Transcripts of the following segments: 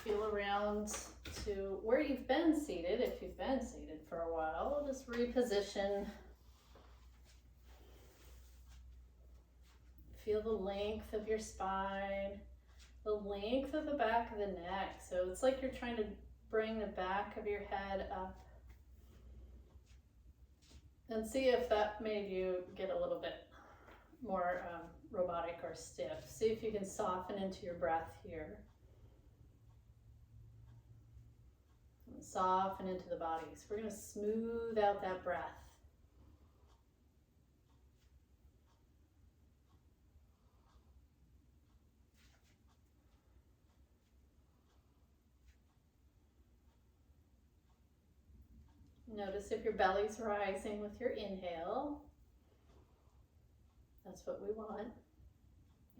feel around to where you've been seated. If you've been seated for a while, just reposition. Feel the length of your spine, the length of the back of the neck. So it's like you're trying to bring the back of your head up. And see if that made you get a little bit more robotic or stiff. See if you can soften into your breath here. And soften into the body. So we're going to smooth out that breath. Notice if your belly's rising with your inhale. That's what we want.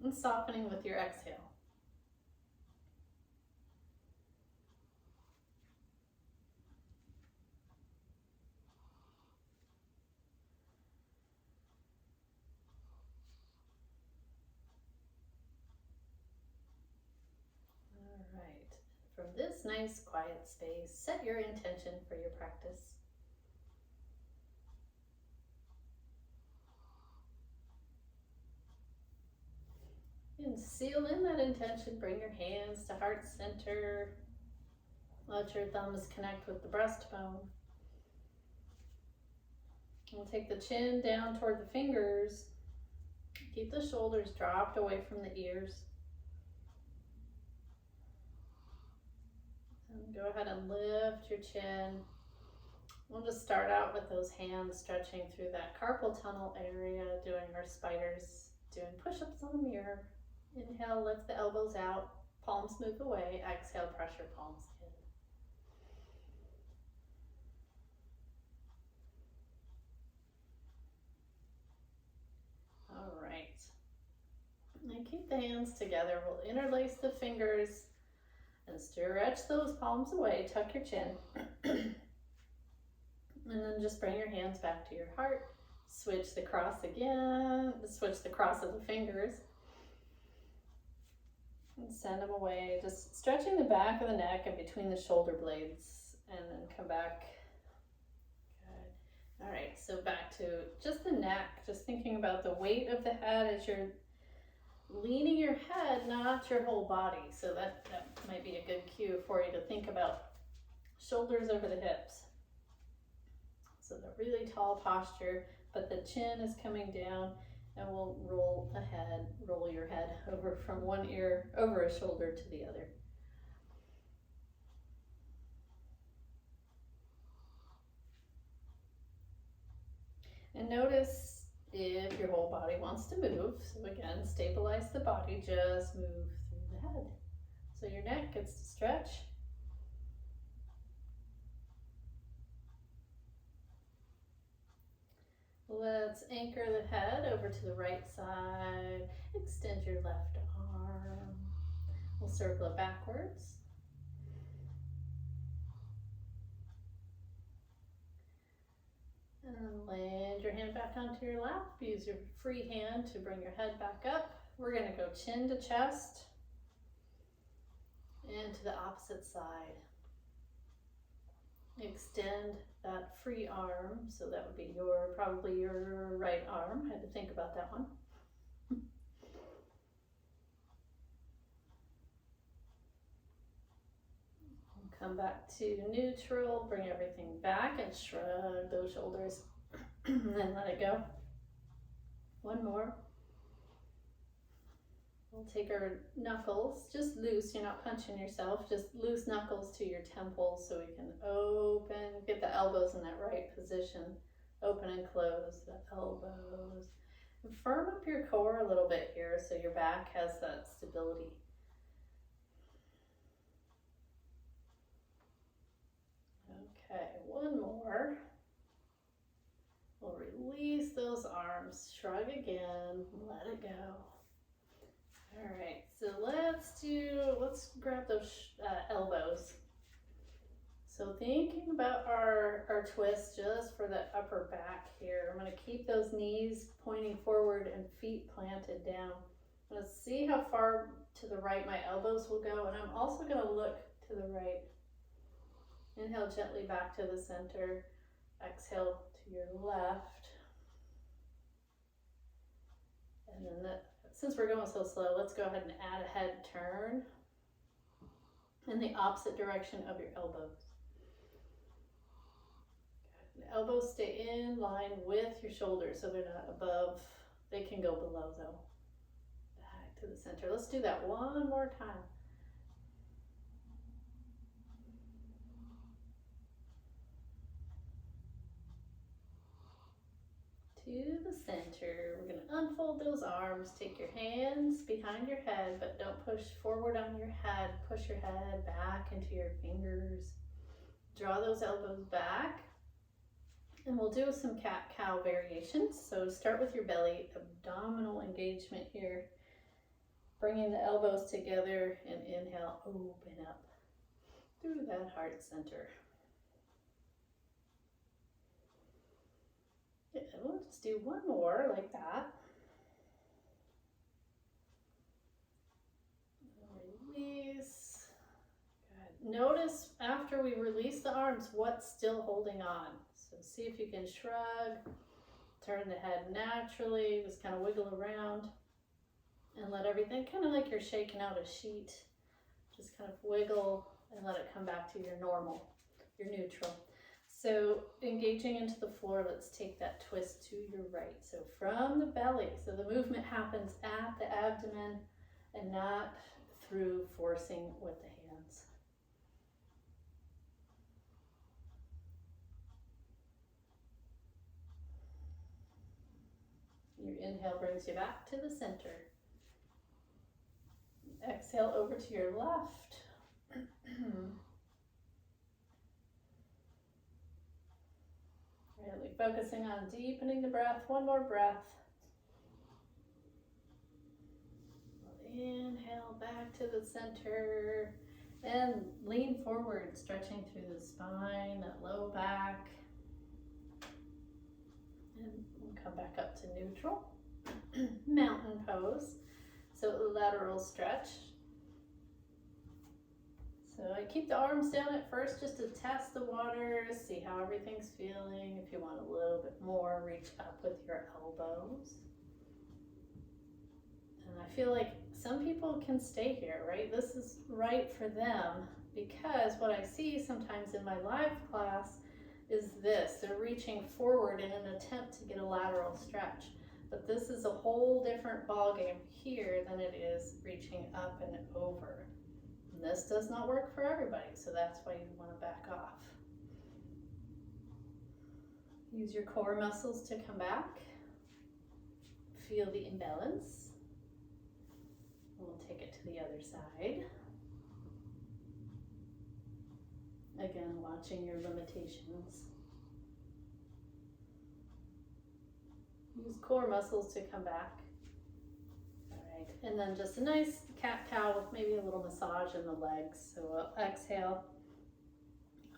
And softening with your exhale. All right. From this nice quiet space, set your intention for your practice. And seal in that intention. Bring your hands to heart center. Let your thumbs connect with the breastbone. We'll take the chin down toward the fingers. Keep the shoulders dropped away from the ears. And go ahead and lift your chin. We'll just start out with those hands stretching through that carpal tunnel area, doing our spiders, doing push-ups on the mirror. Inhale, lift the elbows out, palms move away. Exhale, pressure palms in. All right. And keep the hands together. We'll interlace the fingers and stretch those palms away. Tuck your chin. And then just bring your hands back to your heart. Switch the cross again. Switch the cross of the fingers. And send them away, just stretching the back of the neck and between the shoulder blades, and then come back. Good. All right, so back to just the neck, just thinking about the weight of the head as you're leaning your head, not your whole body. So that might be a good cue for you to think about shoulders over the hips. So the really tall posture, but the chin is coming down. And we'll roll your head over from one ear over a shoulder to the other. And notice if your whole body wants to move. So again, stabilize the body, just move through the head. So your neck gets to stretch. Let's anchor the head over to the right side. Extend your left arm. We'll circle it backwards. And land your hand back onto your lap. Use your free hand to bring your head back up. We're going to go chin to chest and to the opposite side. Extend that free arm, so that would be probably your right arm. I had to think about that one. Come back to neutral, bring everything back and shrug those shoulders and then let it go. One more. We'll take our knuckles, just loose, you're not punching yourself, just loose knuckles to your temples so we can open, get the elbows in that right position, open and close the elbows. And firm up your core a little bit here so your back has that stability. Okay, one more. We'll release those arms, shrug again, let it go. All right, so let's grab those elbows. So thinking about our twist just for the upper back here, I'm going to keep those knees pointing forward and feet planted down. Let's see how far to the right, my elbows will go, and I'm also going to look to the right. Inhale gently back to the center. Exhale to your left. And then since we're going so slow, let's go ahead and add a head turn in the opposite direction of your elbows. The elbows stay in line with your shoulders, so they're not above. They can go below though. Back to the center. Let's do that one more time. To the center. We're going to unfold those arms. Take your hands behind your head, but don't push forward on your head. Push your head back into your fingers. Draw those elbows back. And we'll do some cat-cow variations. So start with your belly, abdominal engagement here. Bringing the elbows together and inhale, open up through that heart center. Yeah, we'll just do one more like that. Release. Good. Notice after we release the arms, what's still holding on. So see if you can shrug, turn the head naturally, just kind of wiggle around and let everything, kind of like you're shaking out a sheet, just kind of wiggle and let it come back to your normal, your neutral. So engaging into the floor, let's take that twist to your right. So from the belly, so the movement happens at the abdomen and not through forcing with the hands. Your inhale brings you back to the center. Exhale over to your left. Really focusing on deepening the breath. One more breath. Inhale back to the center and lean forward, stretching through the spine, that low back. And we'll come back up to neutral. Mountain pose. So lateral stretch. So I keep the arms down at first just to test the waters, see how everything's feeling. If you want a little bit more, reach up with your elbows. And I feel like some people can stay here, right? This is right for them, because what I see sometimes in my live class is this. They're reaching forward in an attempt to get a lateral stretch. But this is a whole different ballgame here than it is reaching up and over. And this does not work for everybody, so that's why you want to back off. Use your core muscles to come back. Feel the imbalance. We'll take it to the other side. Again, watching your limitations. Use core muscles to come back. All right, and then just a nice cat-cow with maybe a little massage in the legs. So exhale,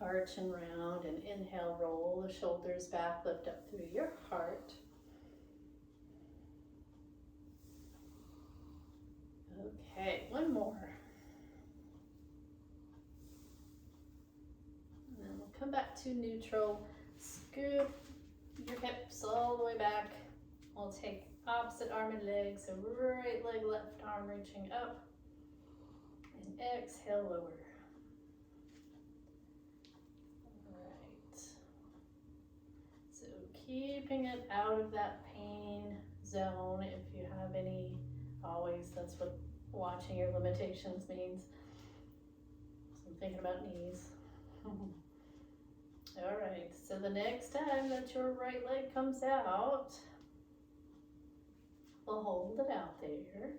arch and round, and inhale, roll the shoulders back, lift up through your heart. Okay, one more. And then we'll come back to neutral. Scoop your hips all the way back. We'll take opposite arm and leg, so right leg, left arm reaching up. And exhale, lower. Alright. So keeping it out of that pain zone, if you have any, always, that's what watching your limitations means. So I'm thinking about knees. All right, so the next time that your right leg comes out, we'll hold it out there.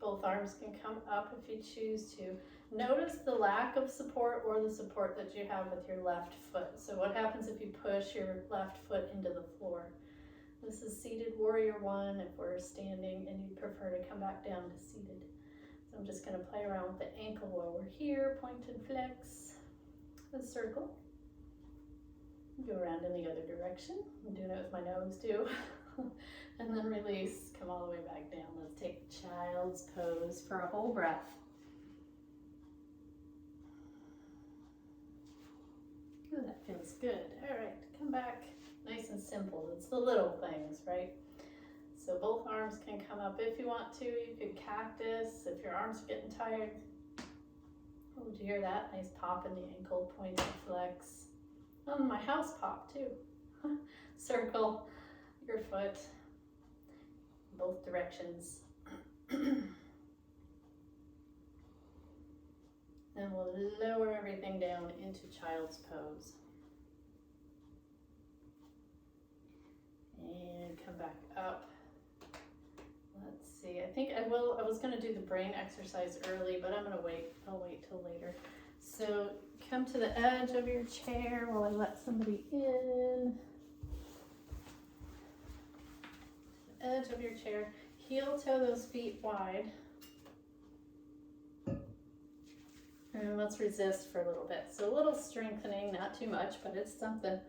Both arms can come up if you choose to. Notice the lack of support or the support that you have with your left foot. So what happens if you push your left foot into the floor? This is seated warrior one if we're standing and you prefer to come back down to seated. So I'm just going to play around with the ankle while we're here. Point and flex the circle. Go around in the other direction. I'm doing it with my nose too. And then release, come all the way back down. Let's take child's pose for a whole breath. Ooh, that feels good. All right, come back. Nice and simple. It's the little things, right? So both arms can come up if you want to. You could cactus if your arms are getting tired. Oh, did you hear that? Nice pop in the ankle, point and flex. Oh, my house pop too. Circle your foot both directions. And we'll lower everything down into child's pose. And come back up. Let's see, I think I was gonna do the brain exercise early, but I'm gonna wait. I'll wait till later. So come to the edge of your chair while I let somebody in. The edge of your chair. Heel toe those feet wide. And let's resist for a little bit. So a little strengthening, not too much, but it's something.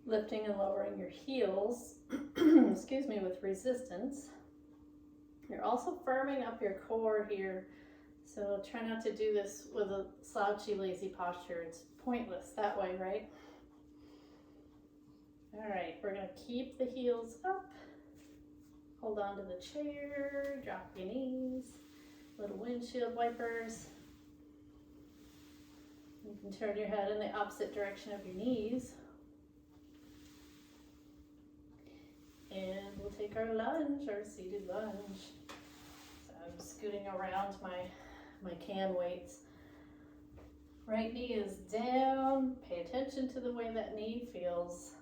Lifting and lowering your heels, excuse me, with resistance. You're also firming up your core here. So try not to do this with a slouchy, lazy posture. It's pointless that way, right? All right, we're gonna keep the heels up. Hold on to the chair, drop your knees, little windshield wipers. You can turn your head in the opposite direction of your knees. And we'll take our lunge, our seated lunge. So I'm scooting around my can weights. Right knee is down. Pay attention to the way that knee feels.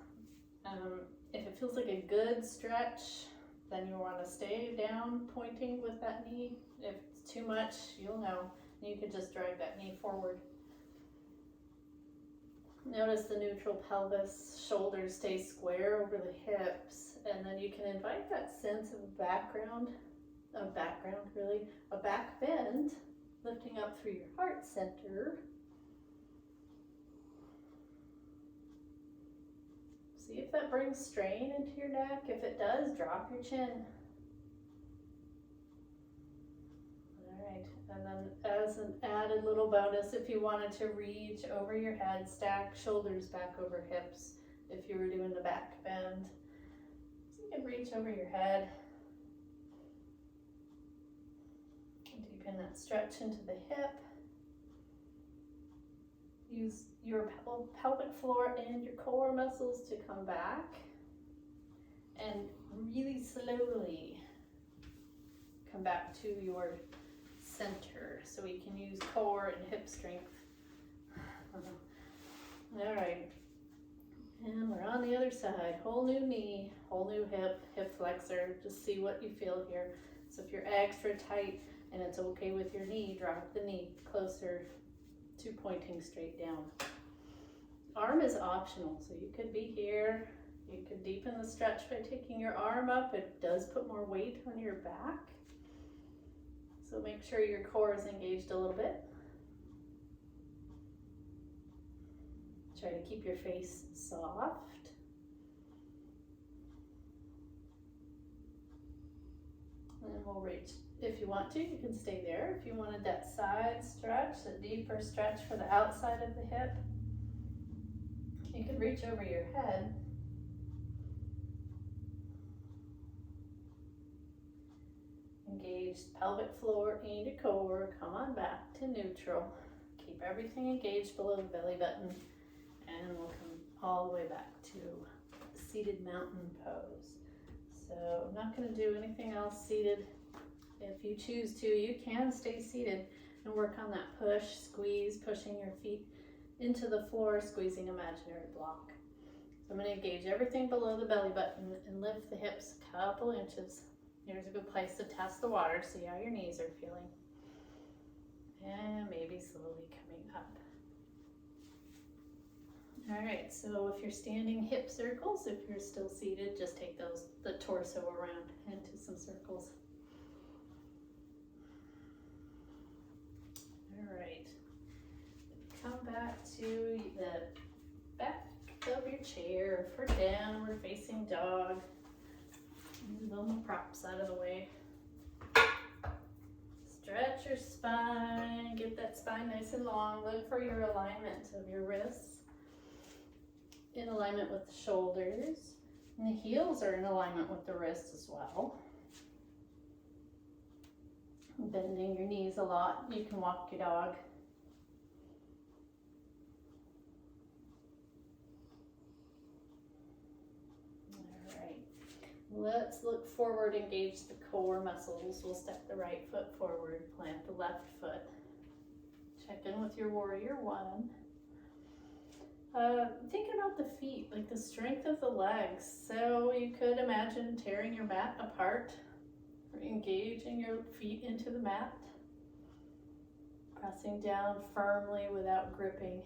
If it feels like a good stretch, then you want to stay down pointing with that knee. If it's too much, you'll know. You can just drag that knee forward. Notice the neutral pelvis, shoulders stay square over the hips, and then you can invite that sense of back bend, lifting up through your heart center. See if that brings strain into your neck. If it does, drop your chin. All right, and then as an added little bonus, if you wanted to reach over your head, stack shoulders back over hips if you were doing the back bend. So you can reach over your head. Deepen that stretch into the hip. Use your pelvic floor and your core muscles to come back. And really slowly come back to your center, so we can use core and hip strength. All right, and we're on the other side. Whole new knee, whole new hip flexor. Just see what you feel here. So if you're extra tight and it's okay with your knee, drop the knee closer to pointing straight down. Arm is optional, so you could be here. You could deepen the stretch by taking your arm up. It does put more weight on your back. So make sure your core is engaged a little bit. Try to keep your face soft. And then we'll reach. If you want to, you can stay there. If you wanted that side stretch, a deeper stretch for the outside of the hip, you can reach over your head. Engaged pelvic floor and your core. Come on back to neutral. Keep everything engaged below the belly button. And we'll come all the way back to seated mountain pose. So I'm not going to do anything else seated. If you choose to, you can stay seated and work on that push, squeeze, pushing your feet into the floor, squeezing imaginary block. So I'm going to engage everything below the belly button and lift the hips a couple inches. Here's a good place to test the water, see how your knees are feeling. And maybe slowly coming up. All right, so if you're standing, hip circles. If you're still seated, just take the torso around into some circles. All right, come back to the back of your chair for downward facing dog. Move all my props out of the way. Stretch your spine, get that spine nice and long. Look for your alignment of your wrists in alignment with the shoulders. And the heels are in alignment with the wrists as well. Bending your knees a lot. You can walk your dog. Let's look forward, engage the core muscles. We'll step the right foot forward, plant the left foot. Check in with your warrior one. Think about the feet, like the strength of the legs. So you could imagine tearing your mat apart, or engaging your feet into the mat. Pressing down firmly without gripping.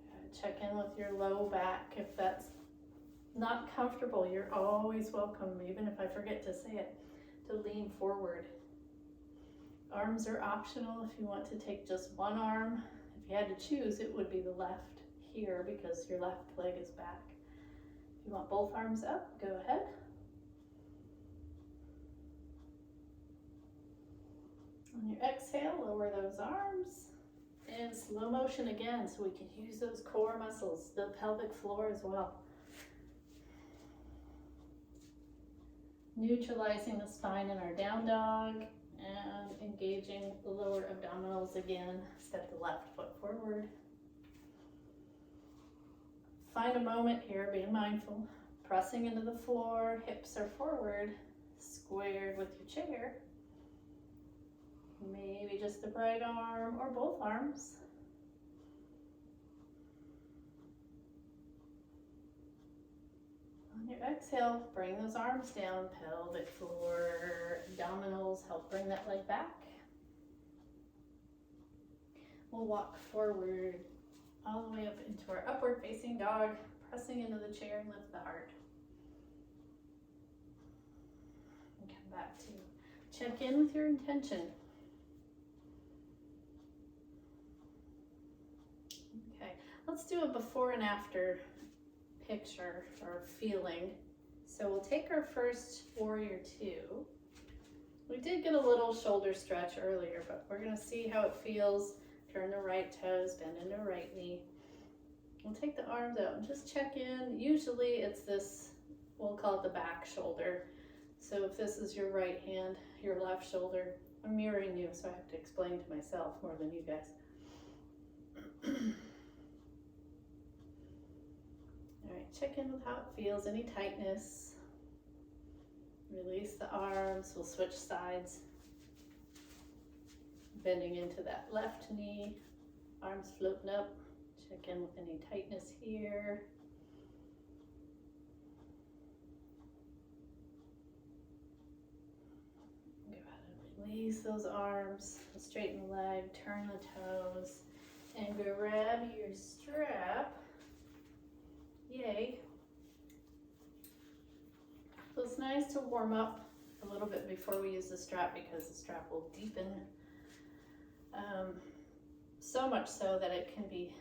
Good. Check in with your low back if that's not comfortable. You're always welcome, even if I forget to say it, to lean forward. Arms are optional if you want to take just one arm. If you had to choose, it would be the left here because your left leg is back. If you want both arms up, go ahead. On your exhale, lower those arms. And slow motion again so we can use those core muscles, the pelvic floor as well. Neutralizing the spine in our down dog and engaging the lower abdominals again. Step the left foot forward. Find a moment here, being mindful. Pressing into the floor, hips are forward, squared with your chair. Maybe just the right arm or both arms. On your exhale, bring those arms down, pelvic floor, abdominals, help bring that leg back. We'll walk forward all the way up into our upward facing dog, pressing into the chair and lift the heart. And come back to check in with your intention. Okay, let's do a before and after picture or feeling. So we'll take our first warrior two. We did get a little shoulder stretch earlier, but we're going to see how it feels. Turn the right toes, bend into right knee. We'll take the arms out and just check in. Usually it's this, we'll call it the back shoulder. So if this is your right hand, your left shoulder, I'm mirroring you, so I have to explain to myself more than you guys. All right, check in with how it feels, any tightness. Release the arms, we'll switch sides. Bending into that left knee, arms floating up. Check in with any tightness here. Go ahead and release those arms, straighten the leg, turn the toes, and grab your strap. Yay. So it's nice to warm up a little bit before we use the strap because the strap will deepen so much so that it can be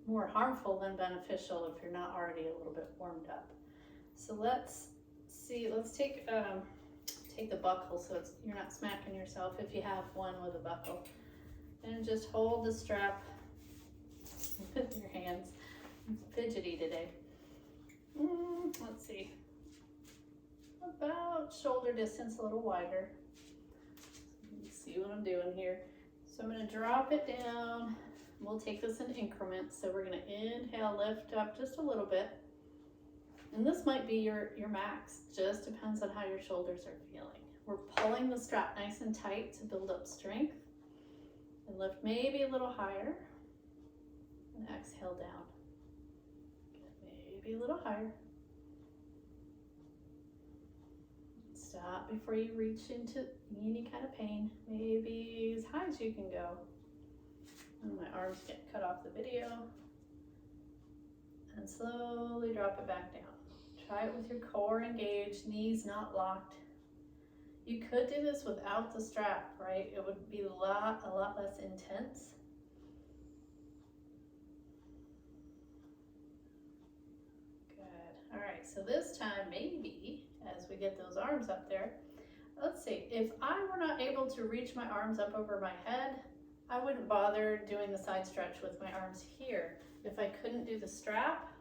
more harmful than beneficial if you're not already a little bit warmed up. So let's see, let's take the buckle so you're not smacking yourself if you have one with a buckle. And just hold the strap with your hands. I'm fidgety today. Let's see. About shoulder distance, a little wider. See what I'm doing here. So I'm going to drop it down. We'll take this in increments. So we're going to inhale, lift up just a little bit. And this might be your max. Just depends on how your shoulders are feeling. We're pulling the strap nice and tight to build up strength. And lift maybe a little higher. And exhale down. Maybe a little higher. Stop before you reach into any kind of pain. Maybe as high as you can go. And my arms get cut off the video. And slowly drop it back down. Try it with your core engaged, knees not locked. You could do this without the strap, right? It would be a lot less intense. All right, so this time maybe as we get those arms up there, let's see, if I were not able to reach my arms up over my head, I wouldn't bother doing the side stretch with my arms here. If I couldn't do the strap,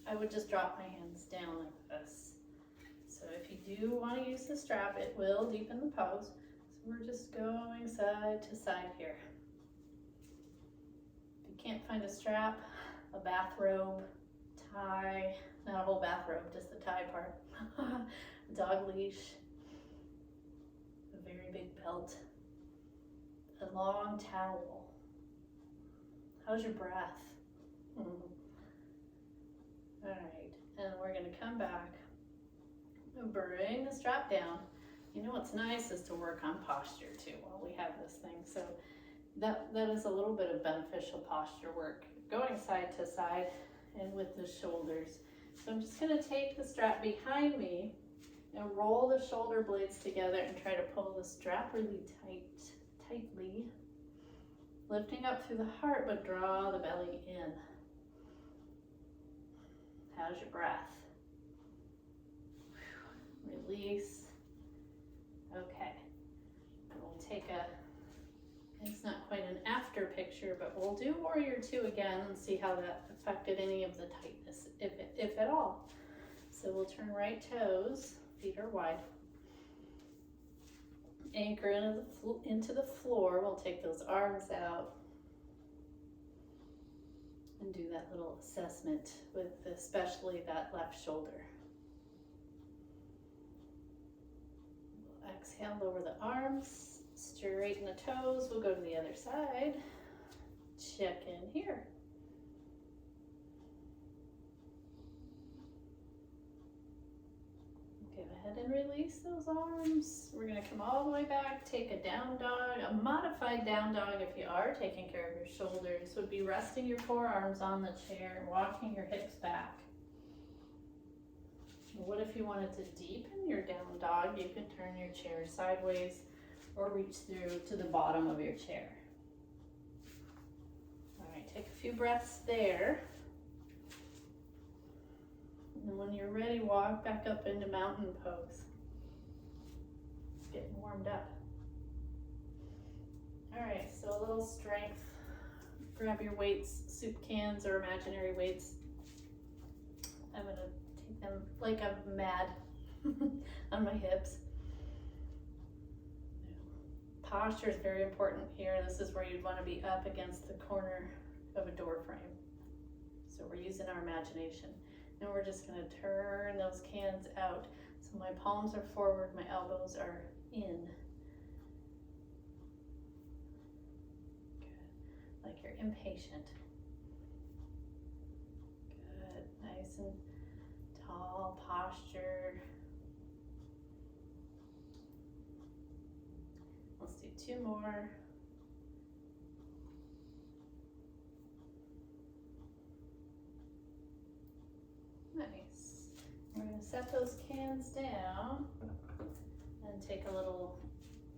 I would just drop my hands down like this. So if you do want to use the strap, it will deepen the pose. So we're just going side to side here. If you can't find a strap, a bathrobe, tie, not a whole bathrobe, just the tie part, dog leash, a very big belt, a long towel. How's your breath? All right, and we're gonna come back and bring the strap down. You know what's nice is to work on posture too while we have this thing. So that is a little bit of beneficial posture work, going side to side and with the shoulders. So I'm just gonna take the strap behind me and roll the shoulder blades together and try to pull the strap really tightly, lifting up through the heart, but draw the belly in. How's your breath? Release. Okay. And we'll take it's not quite an after picture, but we'll do Warrior Two again and see how that affected any of the tightness, if at all. So we'll turn right toes, feet are wide. Anchor into the floor. We'll take those arms out and do that little assessment with especially that left shoulder. We'll exhale, lower the arms, straighten the toes. We'll go to the other side. Check in here. Go ahead and release those arms. We're going to come all the way back, take a down dog, a modified down dog if you are taking care of your shoulders. Would be resting your forearms on the chair, walking your hips back. What if you wanted to deepen your down dog? You can turn your chair sideways or reach through to the bottom of your chair. All right, take a few breaths there. And when you're ready, walk back up into mountain pose. Getting warmed up. All right, so a little strength. Grab your weights, soup cans or imaginary weights. I'm gonna take them like I'm mad on my hips. Posture is very important here. This is where you'd want to be up against the corner of a door frame. So we're using our imagination. And we're just going to turn those cans out. So my palms are forward, my elbows are in. Good. Like you're impatient. Good. Nice and tall posture. Let's do two more. Nice. We're going to set those cans down and take a little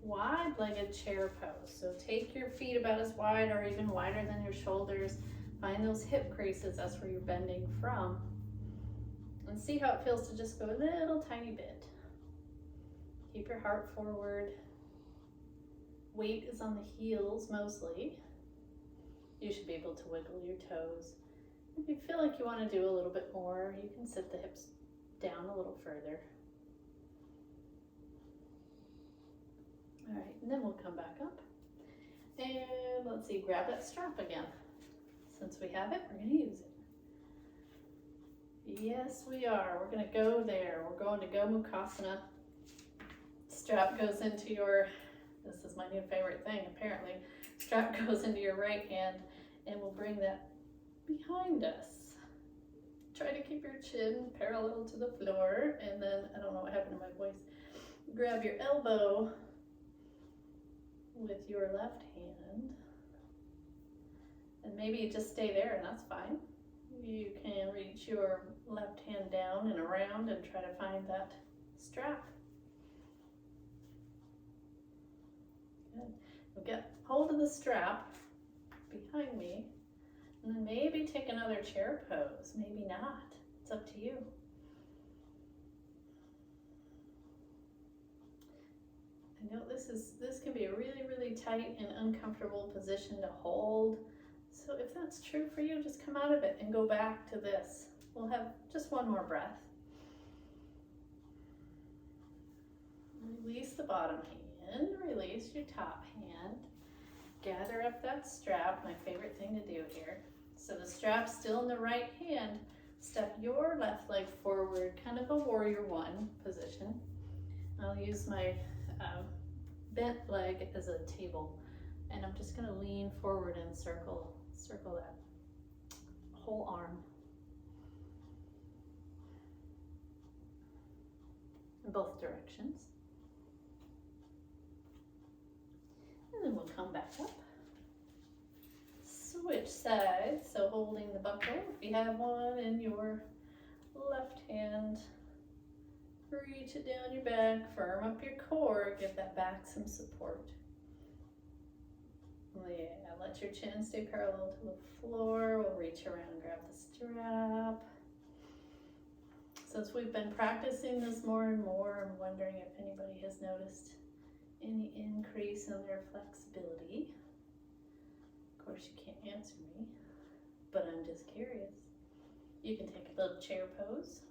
wide-legged chair pose. So take your feet about as wide or even wider than your shoulders. Find those hip creases, that's where you're bending from. And see how it feels to just go a little tiny bit. Keep your heart forward. Weight is on the heels mostly. You should be able to wiggle your toes. If you feel like you want to do a little bit more, you can sit the hips down a little further. All right, and then we'll come back up. And let's see, grab that strap again. Since we have it, we're going to use it. Yes, we are. We're going to go there. We're going to Gomukhasana. Strap goes into your, this is my new favorite thing apparently, strap goes into your right hand and we'll bring that behind us. Try to keep your chin parallel to the floor, and then, I don't know what happened to my voice, grab your elbow with your left hand, and maybe just stay there and that's fine. You can reach your left hand down and around and try to find that strap. Good. We'll get hold of the strap behind me, and then maybe take another chair pose, maybe not. It's up to you. I know this can be a really, really tight and uncomfortable position to hold. So if that's true for you, just come out of it and go back to this. We'll have just one more breath. Release the bottom hand, release your top hand. Gather up that strap, my favorite thing to do here. So the strap's still in the right hand. Step your left leg forward, kind of a warrior one position. I'll use my bent leg as a table, and I'm just gonna lean forward and circle that whole arm. In both directions. And then we'll come back up. Switch sides, so holding the buckle, if you have one in your left hand, reach it down your back, firm up your core, give that back some support. Yeah, let your chin stay parallel to the floor. We'll reach around, grab the strap. Since we've been practicing this more and more, I'm wondering if anybody has noticed any increase in their flexibility. Of course, you can't answer me, but I'm just curious. You can take a little chair pose.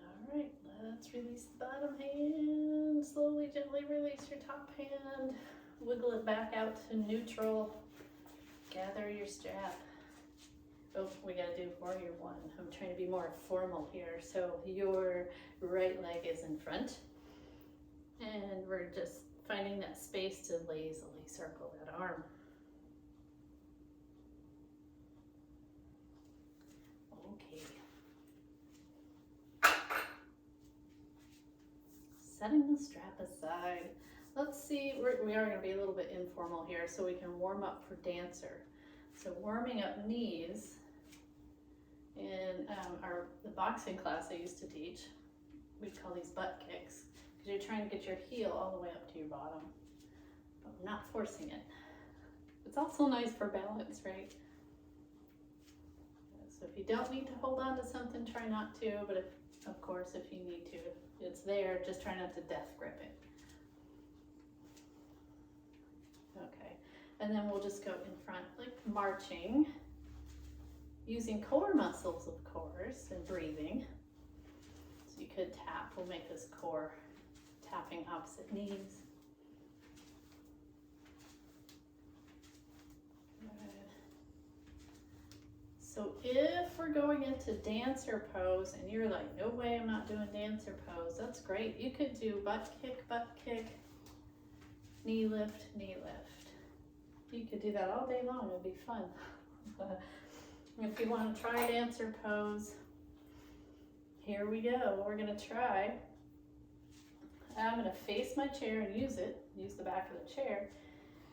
All right, let's release the bottom hand. Slowly, gently release your top hand. Wiggle it back out to neutral. Gather your strap. Oh, we gotta do warrior one. I'm trying to be more formal here. So your right leg is in front. And we're just finding that space to lazily circle that arm. Okay. Setting the strap aside. Let's see, we are going to be a little bit informal here so we can warm up for dancer. So warming up knees in the boxing class I used to teach, we'd call these butt kicks. You're trying to get your heel all the way up to your bottom, but we're not forcing it. It's also nice for balance, right? So if you don't need to hold on to something, try not to, but of course, if you need to, it's there, just try not to death grip it. Okay, and then we'll just go in front, like marching, using core muscles, of course, and breathing. So you could tap, we'll make this core tapping opposite knees. Good. So if we're going into dancer pose and you're like, no way, I'm not doing dancer pose, that's great. You could do butt kick, knee lift, knee lift. You could do that all day long, it'd be fun. If you want to try dancer pose, here we go. We're gonna try. I'm gonna face my chair and use the back of the chair,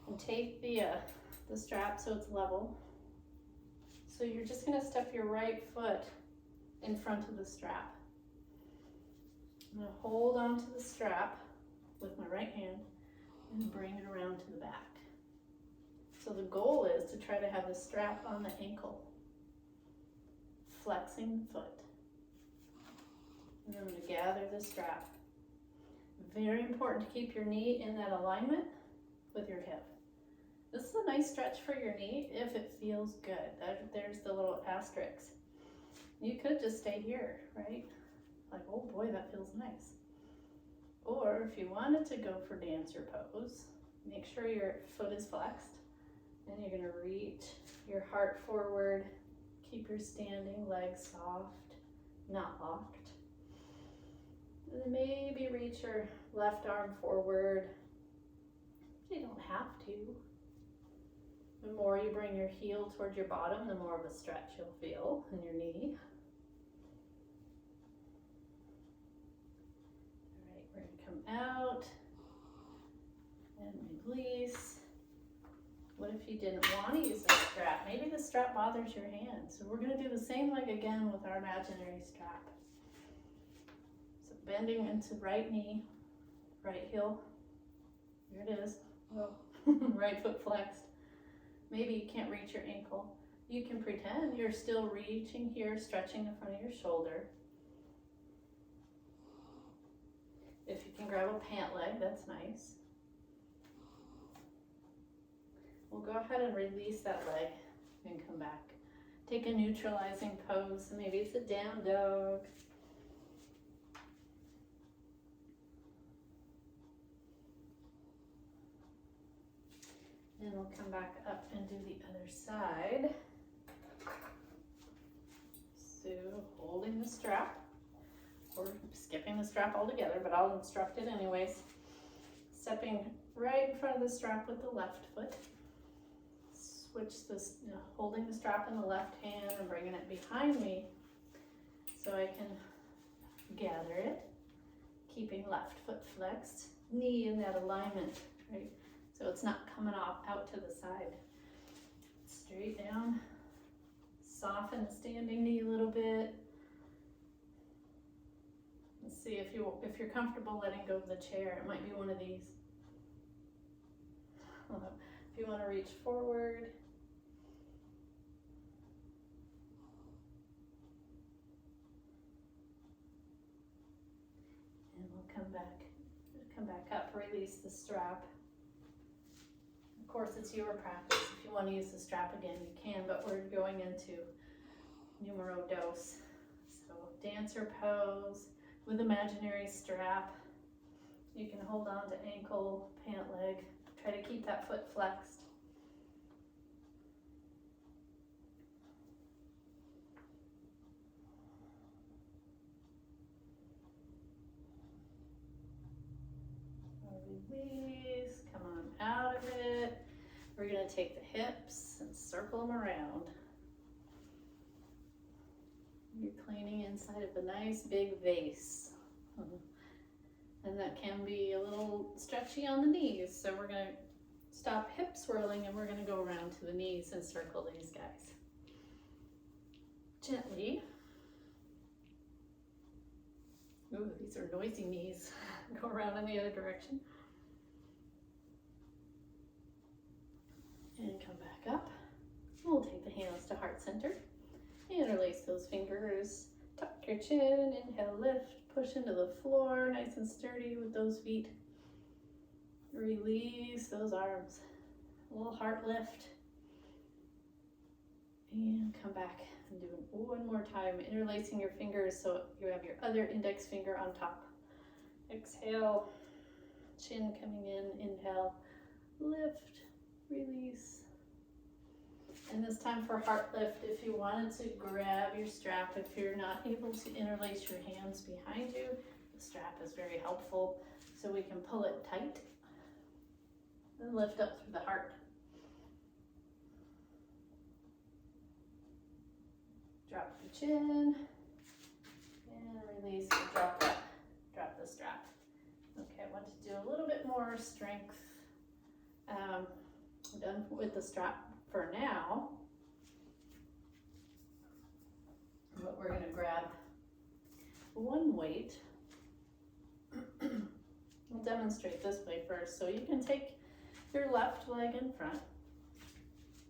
and take the strap so it's level. So you're just gonna step your right foot in front of the strap. I'm gonna hold onto the strap with my right hand and bring it around to the back. So the goal is to try to have the strap on the ankle, flexing the foot. And I'm gonna gather the strap. Very important to keep your knee in that alignment with your hip. This is a nice stretch for your knee if it feels good. There's the little asterisk. You could just stay here, right? Like, oh boy, that feels nice. Or if you wanted to go for dancer pose, make sure your foot is flexed. And you're gonna reach your heart forward. Keep your standing legs soft, not locked. And then maybe reach your left arm forward. You don't have to. The more you bring your heel towards your bottom, the more of a stretch you'll feel in your knee. All right, we're gonna come out and release. What if you didn't want to use the strap? Maybe the strap bothers your hand. So we're gonna do the same leg again with our imaginary strap. So bending into right knee, right heel. Here it is. Oh. Right foot flexed. Maybe you can't reach your ankle. You can pretend you're still reaching here, stretching the front of your shoulder. can grab a pant leg, that's nice. We'll go ahead and release that leg and come back. Take a neutralizing pose, so maybe it's a down dog. And we'll come back up and do the other side. So holding the strap, or skipping the strap altogether, but I'll instruct it anyways. Stepping right in front of the strap with the left foot. Switch this, holding the strap in the left hand and bringing it behind me so I can gather it. Keeping left foot flexed, knee in that alignment, right? So it's not coming off out to the side. Straight down. Soften the standing knee a little bit. Let's see if you're comfortable letting go of the chair. It might be one of these. If you want to reach forward. And we'll come back up, release the strap. Of course, it's your practice. If you want to use the strap again, you can, but we're going into numero dos. So dancer pose with imaginary strap. You can hold on to ankle, pant leg. Try to keep that foot flexed. Release, come on out of it. We're going to take the hips and circle them around. You're cleaning inside of a nice big vase. And that can be a little stretchy on the knees. So we're going to stop hip swirling and we're going to go around to the knees and circle these guys. Gently. Ooh, these are noisy knees. Go around in the other direction. And come back up. We'll take the hands to heart center. Interlace those fingers. Tuck your chin. Inhale, lift. Push into the floor. Nice and sturdy with those feet. Release those arms. A little heart lift. And come back and do it one more time. Interlacing your fingers so you have your other index finger on top. Exhale. Chin coming in. Inhale. Lift. Release. And this time for heart lift, if you wanted to grab your strap, if you're not able to interlace your hands behind you, the strap is very helpful. So we can pull it tight and lift up through the heart. Drop the chin and release and drop the strap. Okay, I want to do a little bit more strength. I'm done with the strap for now. But we're going to grab one weight. We'll demonstrate this way first. So you can take your left leg in front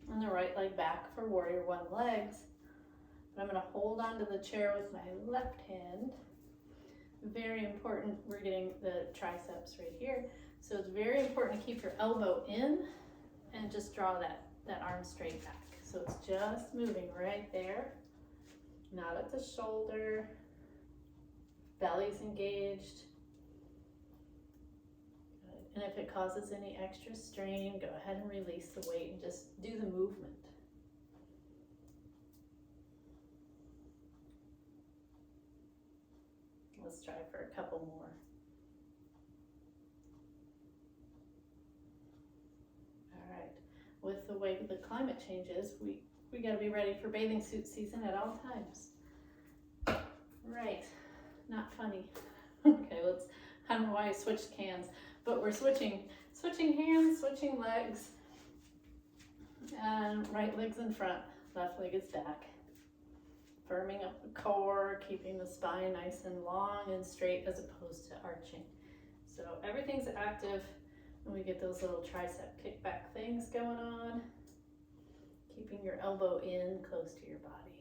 and the right leg back for warrior one legs. But I'm going to hold onto the chair with my left hand. Very important, we're getting the triceps right here. So it's very important to keep your elbow in and just draw that arm straight back. So it's just moving right there, not at the shoulder. Belly's engaged. Good. And if it causes any extra strain, go ahead and release the weight and just do the movement. Let's try for a couple more. All right. With the way the climate changes, we got to be ready for bathing suit season at all times. Right. Not funny. Okay, I don't know why I switched hands, but we're switching hands, switching legs. And right leg's in front, left leg is back. Firming up the core, keeping the spine nice and long and straight as opposed to arching. So everything's active and we get those little tricep kickback things going on. Keeping your elbow in close to your body.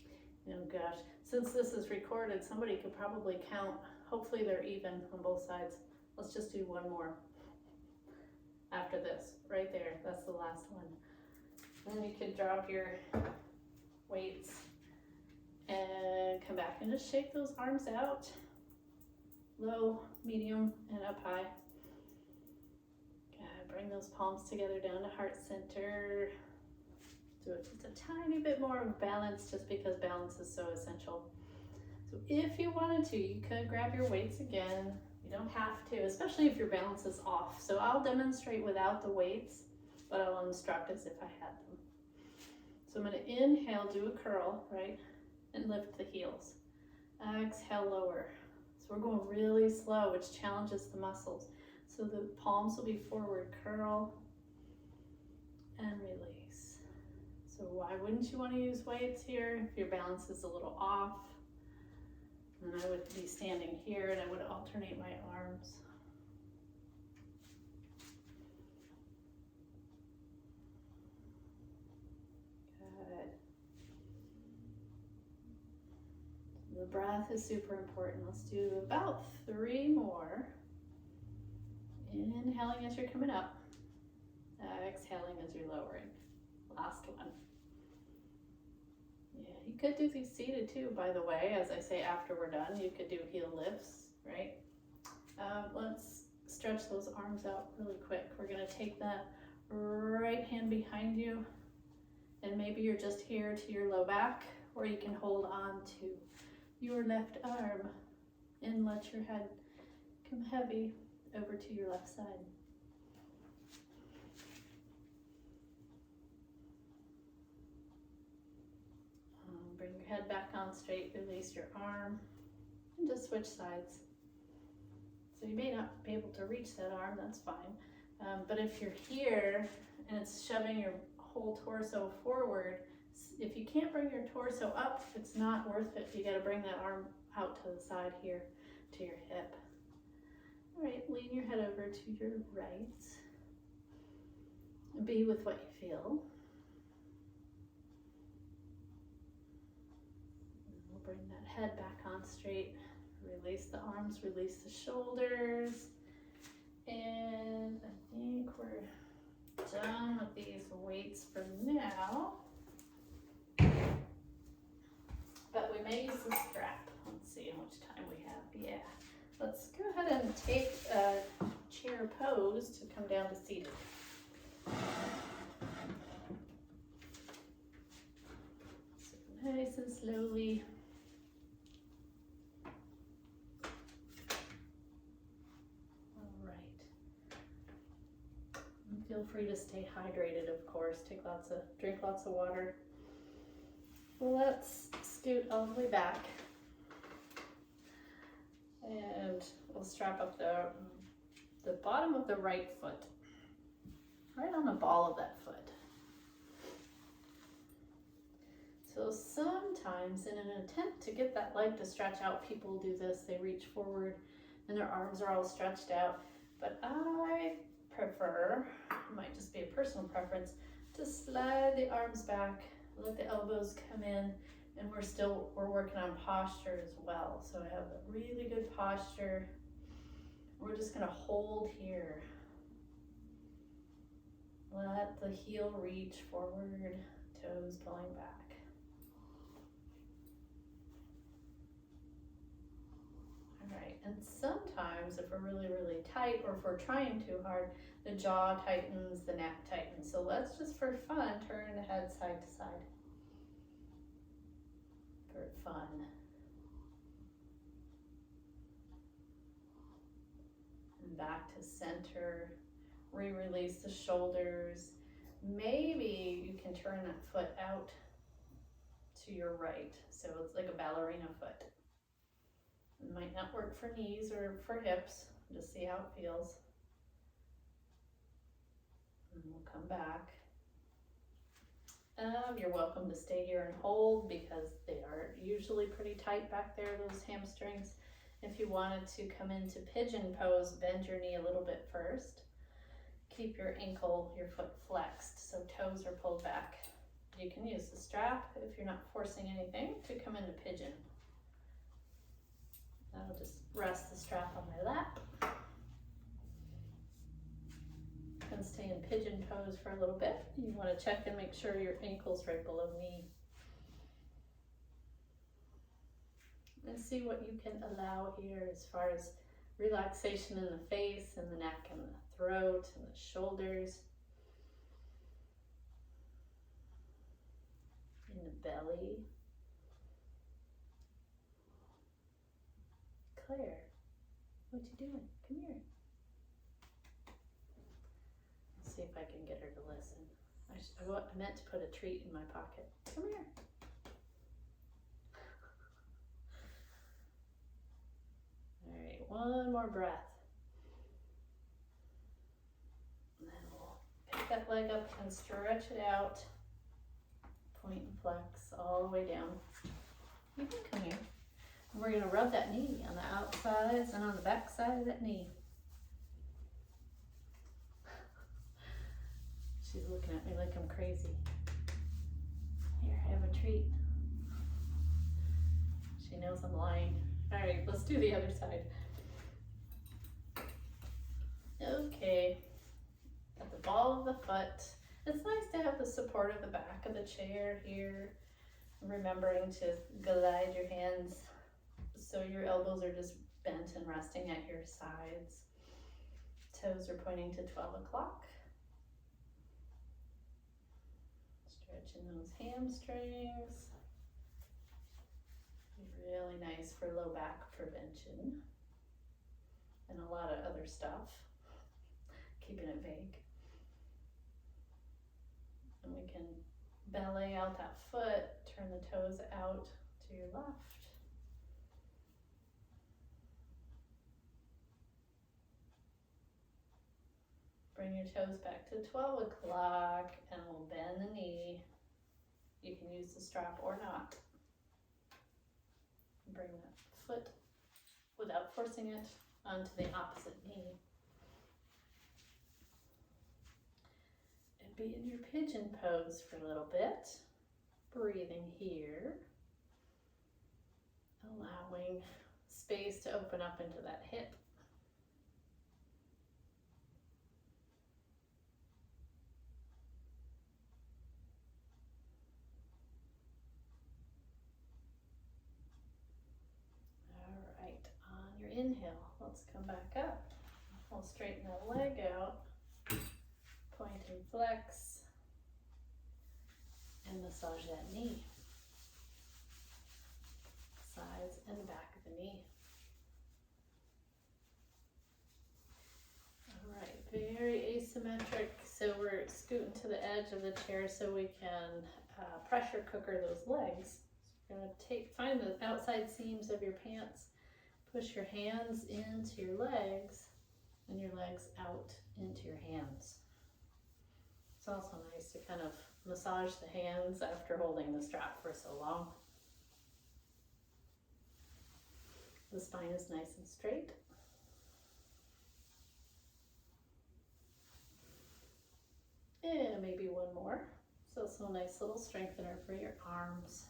Good. Oh gosh, since this is recorded, somebody could probably count. Hopefully they're even on both sides. Let's just do one more after this, right there. That's the last one. And then you could drop your weights and come back and just shake those arms out. Low, medium, and up high. Good. Bring those palms together down to heart center. Do it just a tiny bit more of balance, just because balance is so essential. So if you wanted to, you could grab your weights again. You don't have to, especially if your balance is off. So I'll demonstrate without the weights, but I'll instruct as if I had them. So I'm going to inhale, do a curl, right? And lift the heels. Exhale, lower. So we're going really slow, which challenges the muscles. So the palms will be forward, curl, and release. So why wouldn't you want to use weights here if your balance is a little off? And I would be standing here and I would alternate my arms. Good. The breath is super important. Let's do about 3 more. Inhaling as you're coming up. Exhaling as you're lowering. Last one. Yeah, you could do these seated too, by the way. As I say, after we're done, you could do heel lifts, right? Let's stretch those arms out really quick. We're going to take that right hand behind you, and maybe you're just here to your low back, or you can hold on to your left arm and let your head come heavy over to your left side. Bring your head back on straight, release your arm, and just switch sides. So you may not be able to reach that arm, that's fine. But if you're here and it's shoving your whole torso forward, if you can't bring your torso up, it's not worth it. You gotta bring that arm out to the side here, to your hip. All right, lean your head over to your right. Be with what you feel. Bring that head back on straight. Release the arms, release the shoulders. And I think we're done with these weights for now. But we may use the strap. Let's see how much time we have. Yeah. Let's go ahead and take a chair pose to come down to seated. So nice and slowly. Feel free to stay hydrated, of course. Drink lots of water. Let's scoot all the way back. And we'll strap up the bottom of the right foot. Right on the ball of that foot. So sometimes in an attempt to get that leg to stretch out, people do this. They reach forward and their arms are all stretched out. But I prefer, it might just be a personal preference, to slide the arms back, let the elbows come in, and we're working on posture as well. So I have a really good posture. We're just gonna hold here. Let the heel reach forward, toes pulling back. Right, and sometimes if we're really, really tight, or if we're trying too hard, the jaw tightens, the neck tightens. So let's just, for fun, turn the head side to side. For fun. And back to center. Re-release the shoulders. Maybe you can turn that foot out to your right. So it's like a ballerina foot. It might not work for knees or for hips. Just see how it feels. And we'll come back. You're welcome to stay here and hold because they are usually pretty tight back there, those hamstrings. If you wanted to come into pigeon pose, bend your knee a little bit first. Keep your ankle, your foot flexed, so toes are pulled back. You can use the strap if you're not forcing anything to come into pigeon. I'll just rest the strap on my lap. And stay in pigeon pose for a little bit. You want to check and make sure your ankle's right below knee. And see what you can allow here as far as relaxation in the face and the neck and the throat and the shoulders. In the belly. Claire, what you doing? Come here. Let's see if I can get her to listen. I meant to put a treat in my pocket. Come here. All right, one more breath. And then we'll pick that leg up and stretch it out. Point and flex all the way down. You can come here. And we're going to rub that knee on the outsides and on the back side of that knee. She's looking at me like I'm crazy. Here, have a treat. She knows I'm lying. All right, let's do the other side. Okay, at the ball of the foot. It's nice to have the support of the back of the chair here. Remembering to glide your hands so your elbows are just bent and resting at your sides. Toes are pointing to 12 o'clock. Stretching those hamstrings. Really nice for low back prevention. And a lot of other stuff. Keeping it vague. And we can ballet out that foot, turn the toes out to your left. Bring your toes back to 12 o'clock and we'll bend the knee. You can use the strap or not. Bring that foot without forcing it onto the opposite knee. And be in your pigeon pose for a little bit. Breathing here. Allowing space to open up into that hip. Inhale, let's come back up. We'll straighten that leg out, point and flex, and massage that knee. Sides and the back of the knee. All right, very asymmetric. So we're scooting to the edge of the chair so we can pressure cooker those legs. So we're going to find the outside seams of your pants. Push your hands into your legs and your legs out into your hands. It's also nice to kind of massage the hands after holding the strap for so long. The spine is nice and straight. And maybe one more. So it's a nice little strengthener for your arms.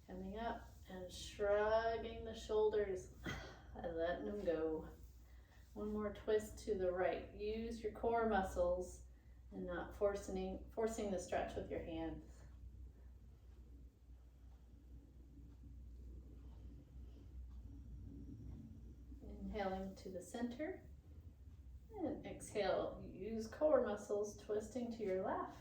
Coming up. And shrugging the shoulders and letting them go. One more twist to the right. Use your core muscles and not forcing the stretch with your hands. Inhaling to the center. And exhale. Use core muscles, twisting to your left.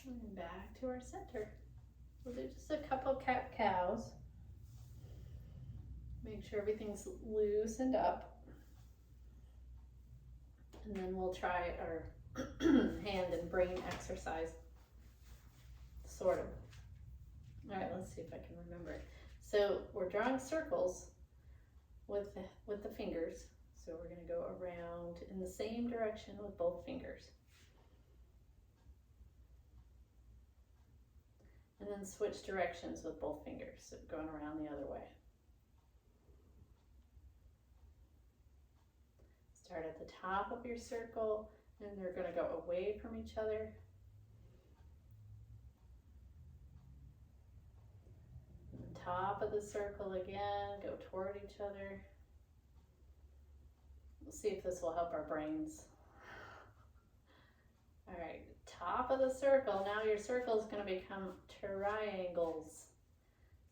And back to our center. We'll do just a couple cat-cows. Make sure everything's loosened up. And then we'll try our hand and brain exercise. Sort of. All right, let's see if I can remember it. So we're drawing circles with the fingers. So we're going to go around in the same direction with both fingers. And then switch directions with both fingers, so going around the other way. Start at the top of your circle, and they're going to go away from each other. The top of the circle again, go toward each other. We'll see if this will help our brains. All right, top of the circle. Now your circle is going to become triangles.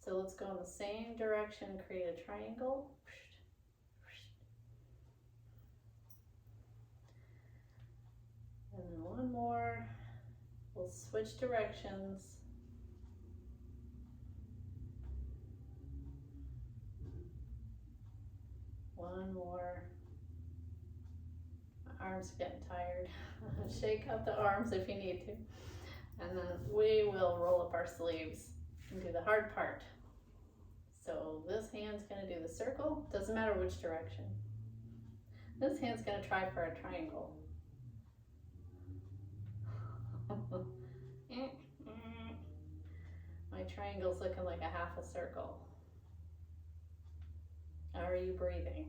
So let's go in the same direction, create a triangle. And then one more. We'll switch directions. One more. My arms are getting tired. Shake out the arms if you need to. And then we will roll up our sleeves and do the hard part. So this hand's going to do the circle. Doesn't matter which direction. This hand's going to try for a triangle. My triangle's looking like a half a circle. Are you breathing?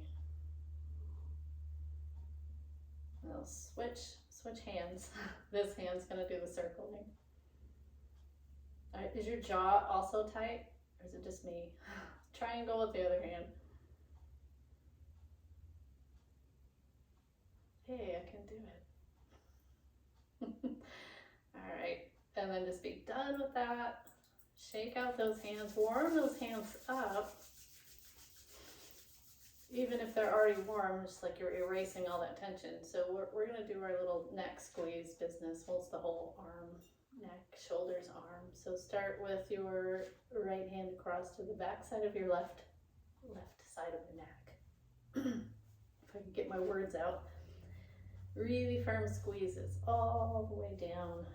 We'll switch hands. This hand's gonna do the circling. All right, is your jaw also tight, or is it just me? Triangle with the other hand. Hey, I can do it. All right, and then just be done with that. Shake out those hands, warm those hands up. Even if they're already warm, just like you're erasing all that tension. So we're gonna do our little neck squeeze business. Holds the whole arm, neck, shoulders, arm. So start with your right hand across to the back side of your left side of the neck. If I can get my words out. Really firm squeezes all the way down.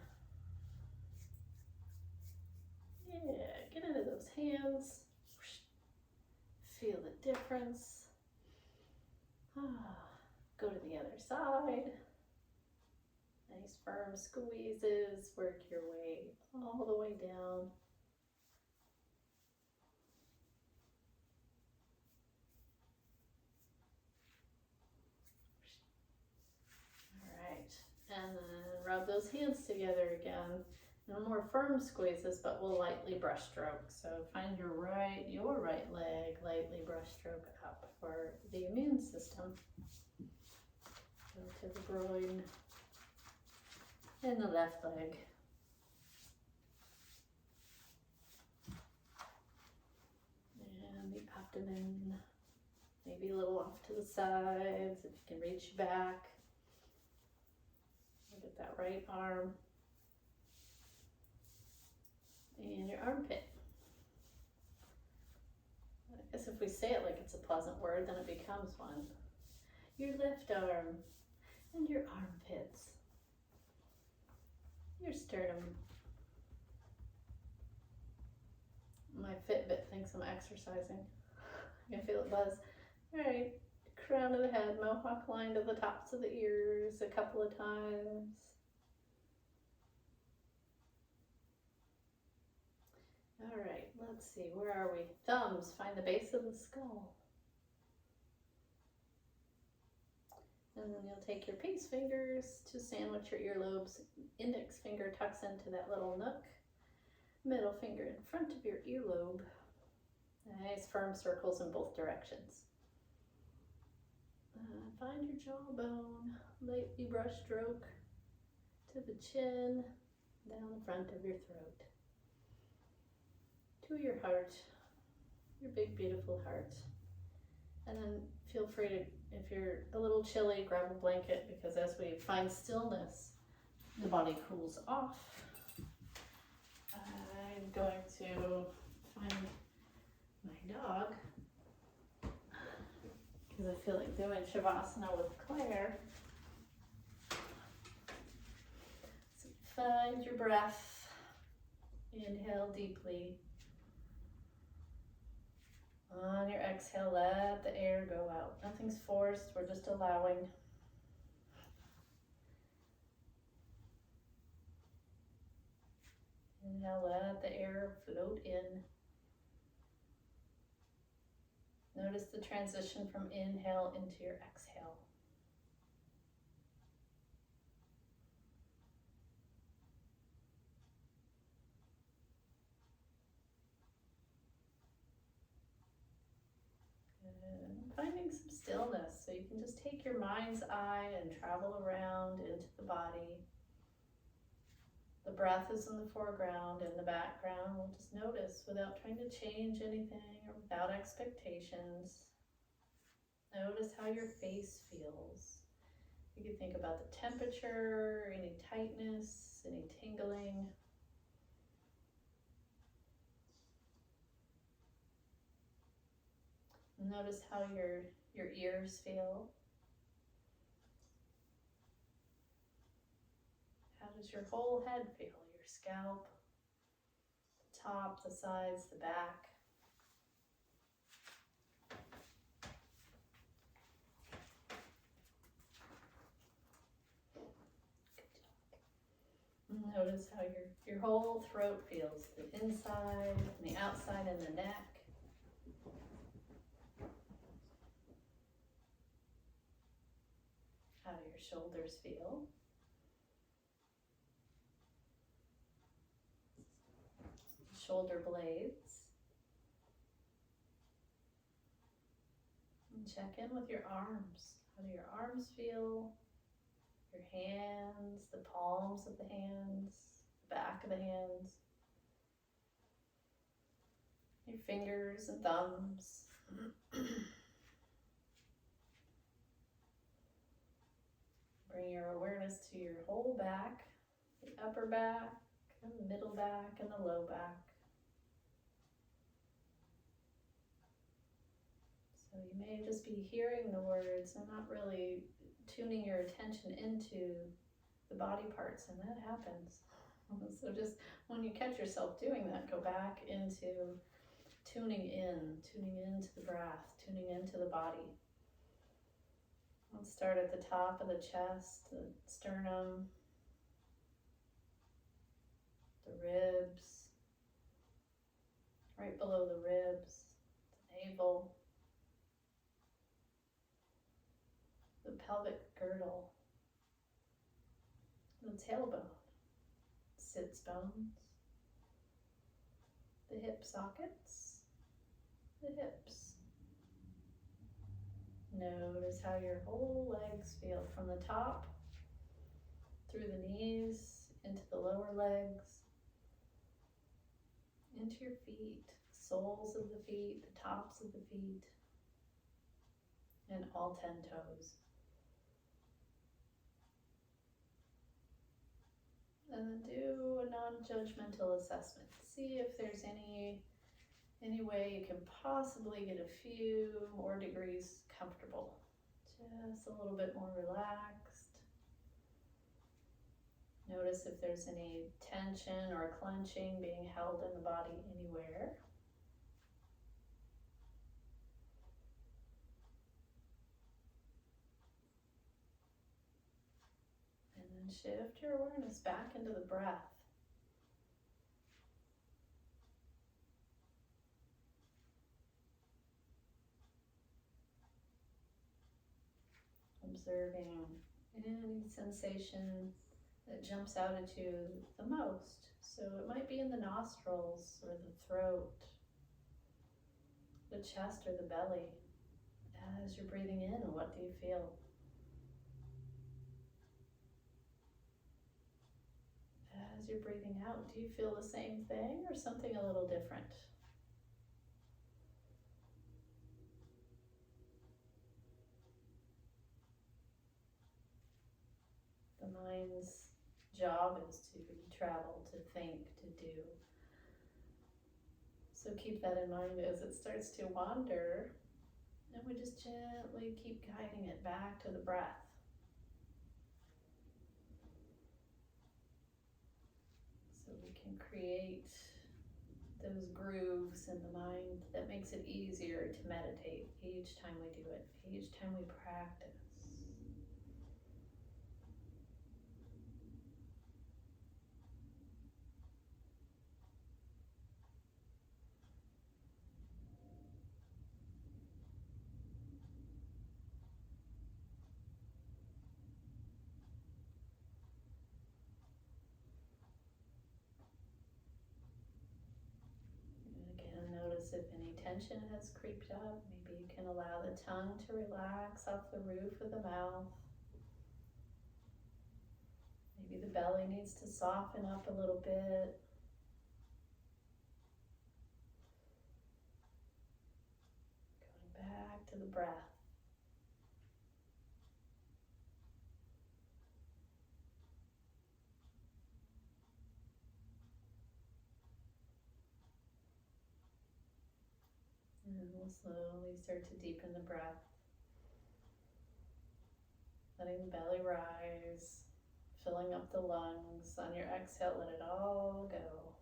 Yeah, get into those hands. Feel the difference. Go to the other side. Nice firm squeezes. Work your way all the way down. All right, and then rub those hands together again. No more firm squeezes, but we'll lightly brush stroke. So find your right leg, lightly brush stroke up for the immune system. Go to the groin and the left leg. And the abdomen, maybe a little off to the sides if you can reach back. Look at that right arm. And your armpit. I guess if we say it like it's a pleasant word, then it becomes one. Your left arm and your armpits. Your sternum. My Fitbit thinks I'm exercising. I can feel it buzz. All right, crown of the head, mohawk line to the tops of the ears a couple of times. All right, let's see, where are we? Thumbs, find the base of the skull. And then you'll take your peace fingers to sandwich your earlobes. Index finger tucks into that little nook. Middle finger in front of your earlobe. Nice firm circles in both directions. Find your jawbone. Lightly brush stroke to the chin, down the front of your throat. To your heart, your big beautiful heart. And then feel free to, if you're a little chilly, grab a blanket, because as we find stillness, the body cools off. I'm going to find my dog, because I feel like doing Shavasana with Claire. So find your breath. Inhale deeply. On your exhale, let the air go out. Nothing's forced, we're just allowing. Inhale, let the air float in. Notice the transition from inhale into your exhale. finding some stillness. So you can just take your mind's eye and travel around into the body. The breath is in the foreground. In the background, we'll just notice without trying to change anything or without expectations. Notice how your face feels. You can think about the temperature, any tightness, any tingling. Notice how your ears feel. How does your whole head feel? Your scalp, the top, the sides, the back. Notice how your whole throat feels, the inside and the outside and the neck. How do your shoulders feel? Shoulder blades. And check in with your arms. How do your arms feel? Your hands, the palms of the hands, the back of the hands, your fingers and thumbs. Bring your awareness to your whole back, the upper back, and the middle back, and the low back. So you may just be hearing the words and not really tuning your attention into the body parts, and that happens. So just when you catch yourself doing that, go back into tuning into the breath, tuning into the body. Let's start at the top of the chest, the sternum, the ribs, right below the ribs, the navel, the pelvic girdle, the tailbone, sits bones, the hip sockets, the hips. Notice how your whole legs feel from the top, through the knees, into the lower legs, into your feet, soles of the feet, the tops of the feet, and all 10 toes. And then do a non-judgmental assessment. See if there's any way you can possibly get a few more degrees comfortable. Just a little bit more relaxed. Notice if there's any tension or clenching being held in the body anywhere. And then shift your awareness back into the breath. Observing any sensation that jumps out at you the most. So it might be in the nostrils or the throat, the chest or the belly. As you're breathing in, what do you feel? As you're breathing out, do you feel the same thing or something a little different? The mind's job is to travel, to think, to do. So keep that in mind as it starts to wander, and we just gently keep guiding it back to the breath. So we can create those grooves in the mind that makes it easier to meditate each time we do it, each time we practice. If any tension has creeped up, maybe you can allow the tongue to relax off the roof of the mouth. Maybe the belly needs to soften up a little bit. Going back to the breath. And we'll slowly start to deepen the breath. Letting the belly rise, filling up the lungs. On your exhale, let it all go.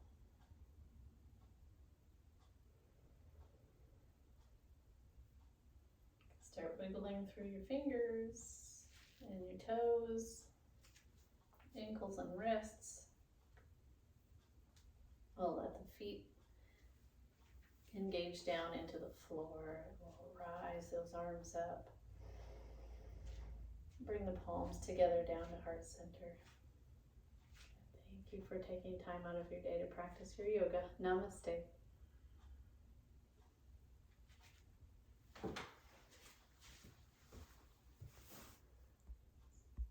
Start wiggling through your fingers and your toes, ankles and wrists. We'll let the feet engage down into the floor. We'll rise those arms up. Bring the palms together down to heart center. Thank you for taking time out of your day to practice your yoga. Namaste.